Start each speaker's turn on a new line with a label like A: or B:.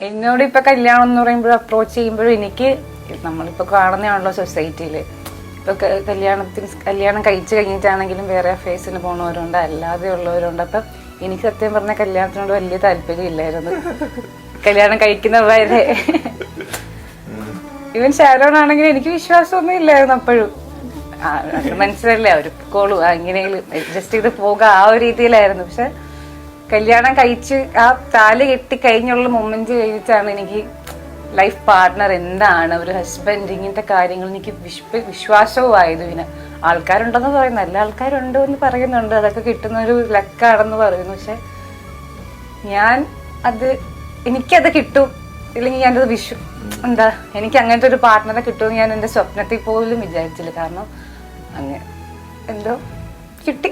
A: എന്നോട് ഇപ്പൊ കല്യാണം എന്ന് പറയുമ്പോഴും അപ്രോച്ച് ചെയ്യുമ്പോഴും എനിക്ക് നമ്മളിപ്പോ കാണുന്നതാണല്ലോ സൊസൈറ്റിയില്, ഇപ്പൊ കല്യാണം കഴിച്ചു കഴിഞ്ഞിട്ടാണെങ്കിലും വേറെ അഫയേഴ്സിന് പോണവരുണ്ട്, അല്ലാതെ ഉള്ളവരുണ്ട്. അപ്പൊ എനിക്ക് സത്യം പറഞ്ഞ കല്യാണത്തിനോട് വലിയ താല്പര്യം ഇല്ലായിരുന്നു, കല്യാണം കഴിക്കുന്നവരെ. ഇവൻ ഷാരോൺ ആണെങ്കിൽ എനിക്ക് വിശ്വാസമൊന്നും ഇല്ലായിരുന്നു അപ്പോഴും. മനസ്സിലല്ലേ അവർ കോളു എങ്ങനെയെങ്കിലും അഡ്ജസ്റ്റ് ചെയ്ത് പോകുക, ആ ഒരു രീതിയിലായിരുന്നു. പക്ഷെ കല്യാണം കഴിച്ച് ആ താലി കെട്ടി കഴിഞ്ഞുള്ള മൊമെന്റ് കഴിഞ്ഞിട്ടാണ് എനിക്ക് ലൈഫ് പാർട്ട്ണർ എന്താണ്, ഒരു ഹസ്ബൻഡ്, ഇങ്ങനത്തെ കാര്യങ്ങൾ എനിക്ക് വിശ്വാസവും ആയത്. പിന്നെ ആൾക്കാരുണ്ടെന്ന് പറയുന്നു, നല്ല ആൾക്കാരുണ്ട് എന്ന് പറയുന്നുണ്ട്, അതൊക്കെ കിട്ടുന്ന ഒരു ലക്കാണെന്ന് പറയുന്നു. പക്ഷെ എനിക്കത് കിട്ടും ഇല്ലെങ്കിൽ ഞാനത് എനിക്ക് അങ്ങനത്തെ ഒരു പാർട്ട്ണറെ കിട്ടുമെന്ന് ഞാൻ എൻ്റെ സ്വപ്നത്തിൽ പോലും വിചാരിച്ചില്ല. കാരണം എന്തോ കിട്ടി.